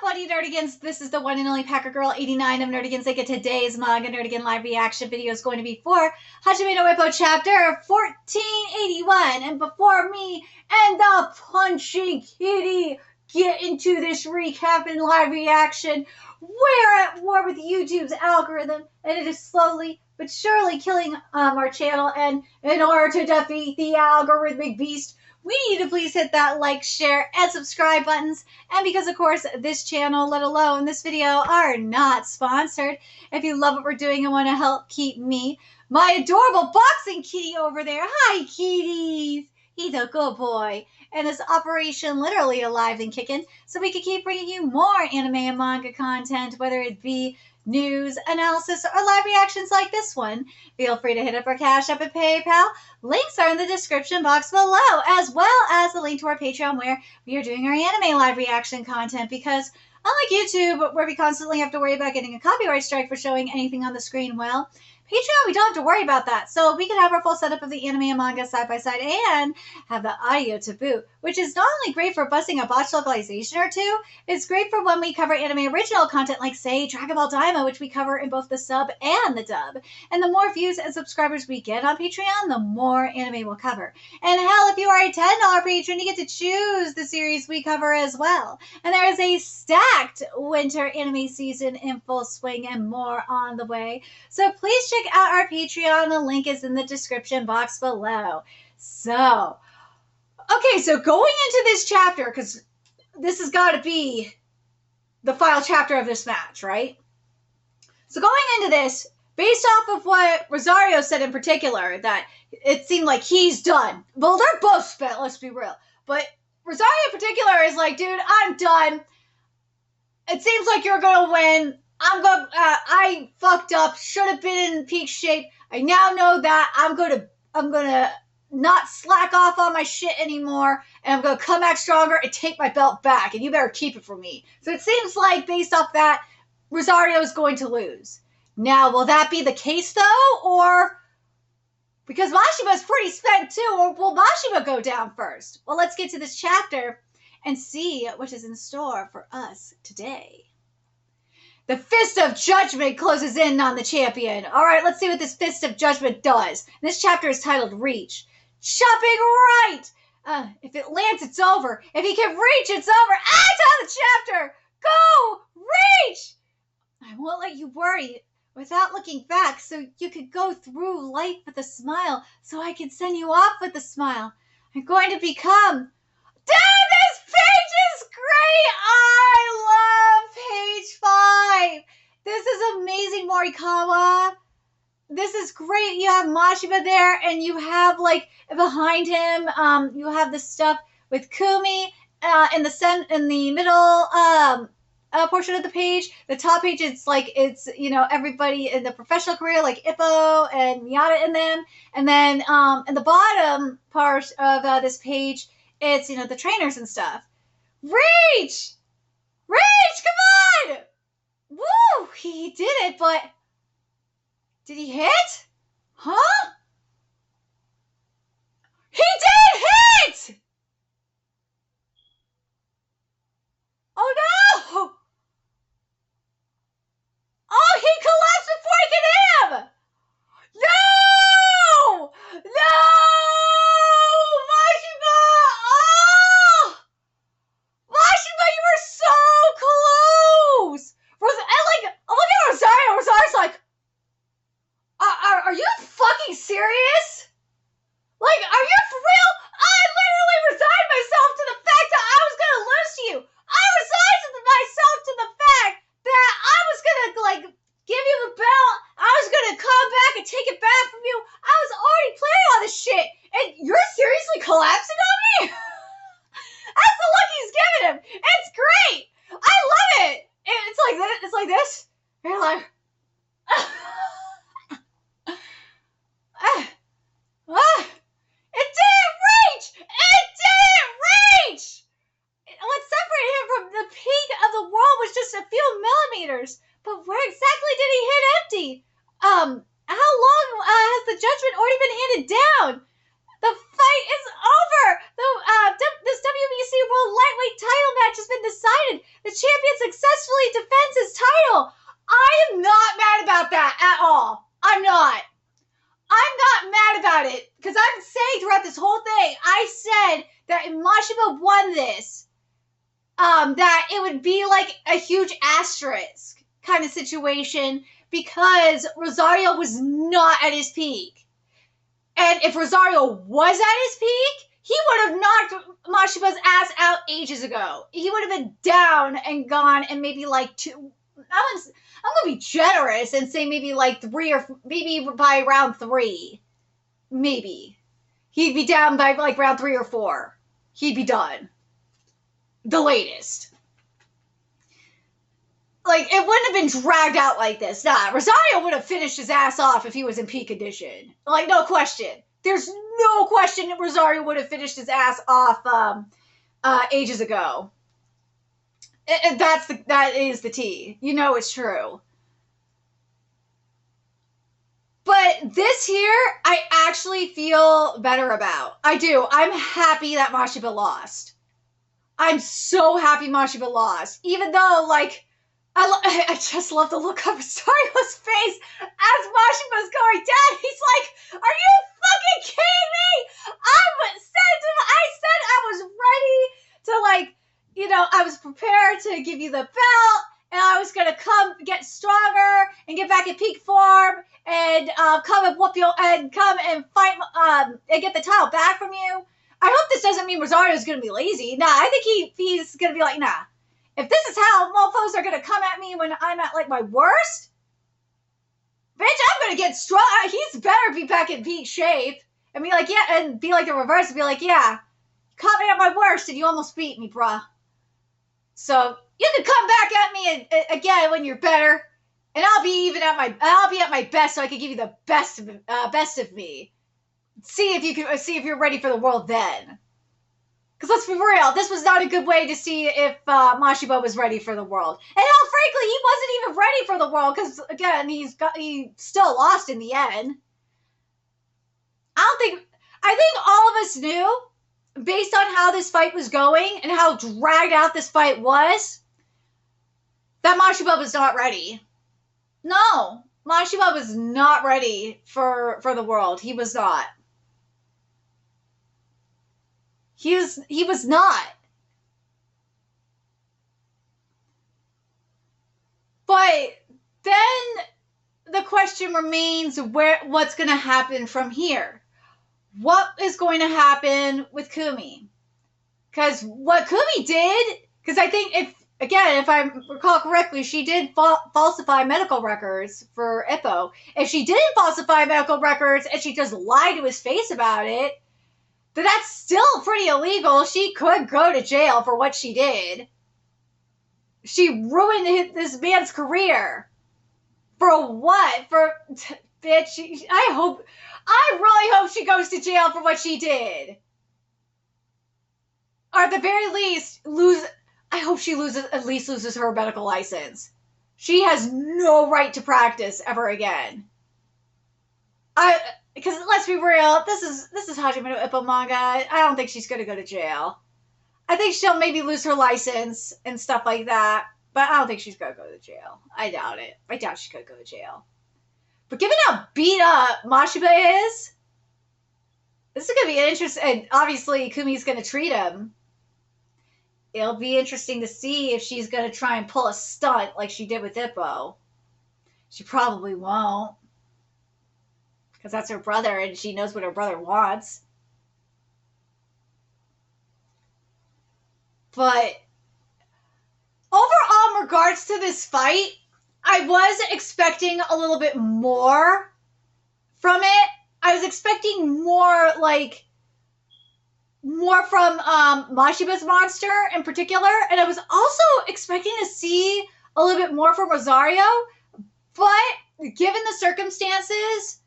buddy Nerdigans? This is the one and only Packer Girl 89 of Nerdigans. Like today's Manga Nerdigan live reaction video is going to be for Hajime no Ippo chapter 1481. And before me and the Punching Kitty get into this recap and live reaction, we're at war with YouTube's algorithm, and it is slowly but surely killing our channel. And in order to defeat the algorithmic beast, we need to please hit that like, share, and subscribe buttons. And because, of course, this channel, let alone this video, are not sponsored, if you love what we're doing and want to help keep me, my adorable boxing kitty over there, hi kitties, he's a good boy, and this operation literally alive and kicking, so we can keep bringing you more anime and manga content, whether it be news, analysis, or live reactions like this one. Feel free to hit up our Cash App and PayPal. Links are in the description box below, as well as the link to our Patreon where we are doing our anime live reaction content, because unlike YouTube, where we constantly have to worry about getting a copyright strike for showing anything on the screen, well, Patreon, we don't have to worry about that. So we can have our full setup of the anime and manga side by side and have the audio to boot, which is not only great for busting a botched localization or two, it's great for when we cover anime original content like, say, Dragon Ball Daima, which we cover in both the sub and the dub. And the more views and subscribers we get on Patreon, the more anime we'll cover. And hell, if you are a $10 patron, you get to choose the series we cover as well. And there is a stacked winter anime season in full swing and more on the way. So please check out our Patreon. The link is in the description box below. So, okay, so going into this chapter, because this has got to be the final chapter of this match, right? So going into this, based off of what Rosario said in particular, that it seemed like he's done. Well, they're both spent, let's be real. But Rosario in particular is like, dude, I'm done. It seems like you're going to win. I fucked up, should have been in peak shape. I now know that I'm gonna not slack off on my shit anymore, and I'm gonna come back stronger and take my belt back, and you better keep it from me. So it seems like, based off that, Rosario is going to lose. Now, will that be the case though, or because Mashima's pretty spent too, or will Mashima go down first? Well, let's get to this chapter and see what is in store for us today. The Fist of Judgment closes in on the champion. All right, let's see what this Fist of Judgment does. This chapter is titled Reach. Chopping right! If it lands, it's over. If he can reach, it's over. It's on the chapter! Go! Reach! I won't let you worry without looking back, so you could go through life with a smile, so I can send you off with a smile. I'm going to become... Damn, this page is great! I love page 5! This is amazing, Morikawa. This is great. You have Mashima there, and you have, like, behind him, you have this stuff with Kumi in the middle portion of the page. The top page, it's you know, everybody in the professional career, like Ippo and Miyata in them. And then in the bottom part of this page, it's, you know, the trainers and stuff. Reach! Reach! Come on! Woo! He did it, but... Did he hit? Huh? He did hit! Oh no! Oh, he collapsed before he could hit him! No! No! Are you fucking serious? Like, are you for real? I literally resigned myself to the fact that I was gonna lose to you. I resigned myself to the fact that I was gonna, like, give you the belt. I was gonna come back and take it back from you. I was already planning on this shit. And you're seriously collapsing on me? That's the look he's giving him. It's great. I love it. It's like this. It's like this. You're like... It didn't reach! It didn't reach! What separated him from the peak of the world was just a few millimeters. But where exactly did he hit empty? How long has the judgment already been handed down? The fight is over. This WBC World Lightweight title match has been decided. The champion successfully defends his title. I am not mad about that at all. I'm not mad about it because I'm saying throughout this whole thing, I said that if Mashiba won this, that it would be like a huge asterisk kind of situation because Rosario was not at his peak. And if Rosario was at his peak, he would have knocked Mashiba's ass out ages ago. He would have been down and gone and maybe like two. I'm going to be generous and say maybe like 3 or maybe by round 3. Maybe. He'd be down by like round 3 or 4. He'd be done. The latest. Like, it wouldn't have been dragged out like this. Nah, Rosario would have finished his ass off if he was in peak condition. Like, no question. There's no question that Rosario would have finished his ass off ages ago. That is the tea. You know it's true. But this here, I actually feel better about. I do. I'm happy that Mashiba lost. I'm so happy Mashiba lost. Even though, like, I just love the look on Rosario's face as Mashiba's going down. He's like, are you fucking kidding me? I said I was ready to, like, you know, I was prepared to give you the belt, and I was going to come get stronger and get back in peak form and come and whoop you and come and fight and get the title back from you. I hope this doesn't mean Rosario's going to be lazy. Nah, I think he's going to be like, nah. If this is how mofos are going to come at me when I'm at, like, my worst, bitch, I'm going to get strong. He's better be back in peak shape. And be like, yeah, and be like the reverse and be like, yeah, caught me at my worst and you almost beat me, bruh. So you can come back at me again when you're better, and I'll be at my best, so I can give you the best of me. See if you're ready for the world then. Because let's be real, this was not a good way to see if Mashiba was ready for the world. And hell, frankly, he wasn't even ready for the world because again, he still lost in the end. I think all of us knew, based on how this fight was going and how dragged out this fight was, that Mashiba was not ready. No, Mashiba was not ready for the world. He was not. He was not. But then the question remains, what's going to happen from here? What is going to happen with Kumi? Because what Kumi did, because I think if I recall correctly, she did falsify medical records for Ippo. If she didn't falsify medical records and she just lied to his face about it, then that's still pretty illegal. She could go to jail for what she did. She ruined this man's career. For what? Bitch, I really hope she goes to jail for what she did. Or at the very least, I hope she at least loses her medical license. She has no right to practice ever again. Because let's be real, this is Hajime no Ippo manga. I don't think she's gonna go to jail. I think she'll maybe lose her license and stuff like that, but I don't think she's gonna go to jail. I doubt it. I doubt she's gonna go to jail. But given how beat up Mashiba is, this is gonna be interesting. And obviously, Kumi's gonna treat him. It'll be interesting to see if she's gonna try and pull a stunt like she did with Ippo. She probably won't. Because that's her brother, and she knows what her brother wants. But overall, in regards to this fight, I was expecting a little bit more from it. I was expecting more from Mashiba's monster in particular, and I was also expecting to see a little bit more from Rosario, but given the circumstances,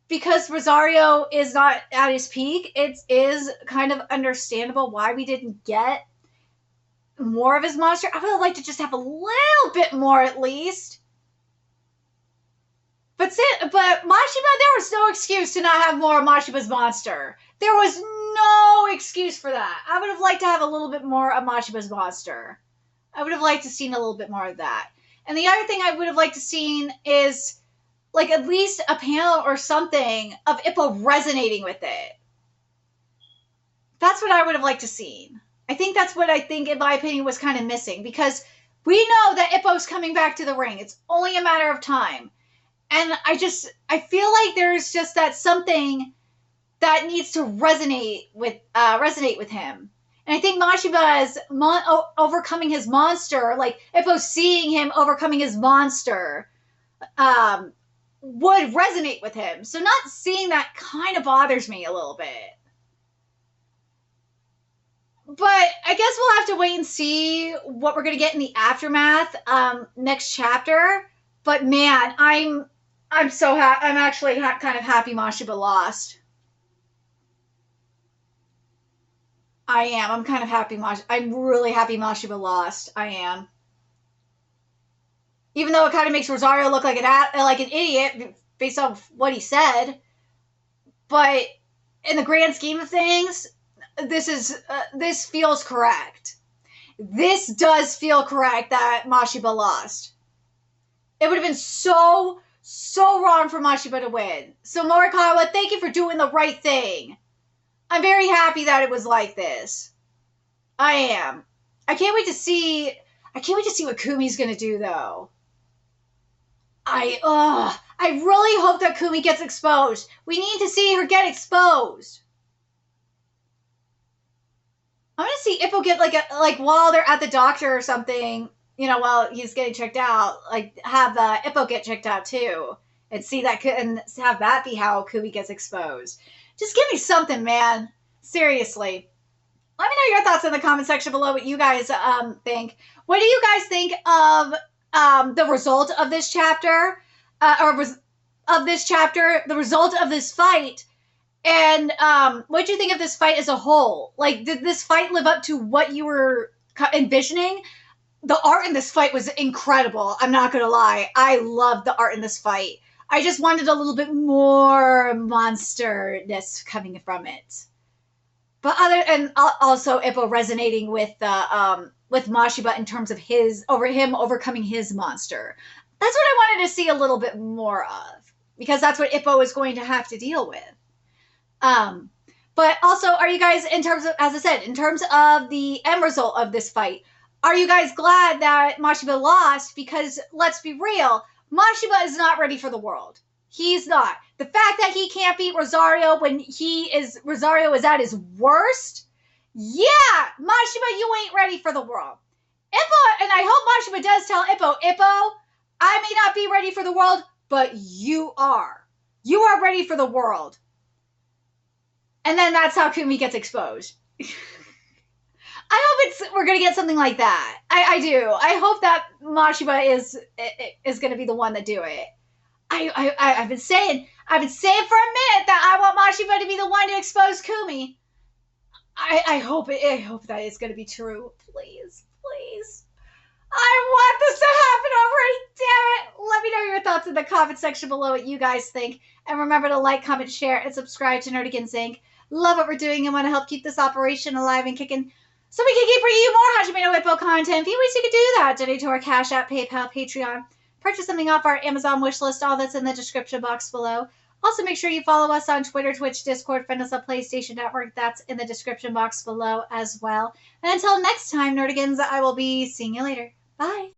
because Rosario is not at his peak, it is kind of understandable why we didn't get more of his monster. I would have liked to just have a little bit more at least. But Mashima, there was no excuse to not have more of Mashiba's monster. There was no excuse for that. I would have liked to have a little bit more of Mashiba's monster. I would have liked to seen a little bit more of that. And the other thing I would have liked to seen is, like, at least a panel or something of Ippo resonating with it. That's what I would have liked to seen. I think that's what I think, in my opinion, was kind of missing. Because we know that Ippo's coming back to the ring. It's only a matter of time. And I feel like there's just that something that needs to resonate with him. And I think Mashiba's overcoming his monster, like Ippo seeing him overcoming his monster, would resonate with him. So not seeing that kind of bothers me a little bit. But I guess we'll have to wait and see what we're going to get in the aftermath next chapter. But man, I'm so happy. I'm actually kind of happy Mashiba lost. I am. I'm kind of happy. I'm really happy Mashiba lost. I am. Even though it kind of makes Rosario look like an idiot based on what he said, but in the grand scheme of things, this feels correct. This does feel correct that Mashiba lost. It would have been so wrong for Mashiba to win. So Morikawa, thank you for doing the right thing. I'm very happy that it was like this. I am. I can't wait to see what Kumi's gonna do though. I really hope that Kumi gets exposed. We need to see her get exposed. I want to see Ippo get like while they're at the doctor or something, you know, while he's getting checked out, like have Ippo get checked out too, and see that and have that be how Kumi gets exposed. Just give me something, man. Seriously. Let me know your thoughts in the comment section below. What you guys think. What do you guys think of the result of this chapter, the result of this fight? And what do you think of this fight as a whole? Like, did this fight live up to what you were envisioning? The art in this fight was incredible. I'm not going to lie. I loved the art in this fight. I just wanted a little bit more monsterness coming from it. But also Ippo resonating with Mashiba in terms of him overcoming his monster. That's what I wanted to see a little bit more of, because that's what Ippo is going to have to deal with. But also, are you guys, in terms of, as I said, in terms of the end result of this fight, are you guys glad that Mashiba lost? Because let's be real, Mashiba is not ready for the world. He's not. The fact that he can't beat Rosario when Rosario is at his worst, yeah, Mashiba, you ain't ready for the world. Ippo, and I hope Mashiba does tell Ippo, I may not be ready for the world, but you are. You are ready for the world. And then that's how Kumi gets exposed. I hope we're gonna get something like that. I do. I hope that Mashiba is gonna be the one to do it. I've been saying for a minute that I want Mashiba to be the one to expose Kumi. I hope that is gonna be true. Please, please. I want this to happen already, damn it! Let me know your thoughts in the comment section below what you guys think. And remember to like, comment, share, and subscribe to Nerdigans Inc. Love what we're doing and want to help keep this operation alive and kicking so we can keep bringing you more Hajime no Ippo content. Few ways you can do that. Donate to our Cash App, PayPal, Patreon. Purchase something off our Amazon wishlist. All that's in the description box below. Also, make sure you follow us on Twitter, Twitch, Discord, friend us on PlayStation Network. That's in the description box below as well. And until next time, Nerdigans, I will be seeing you later. Bye.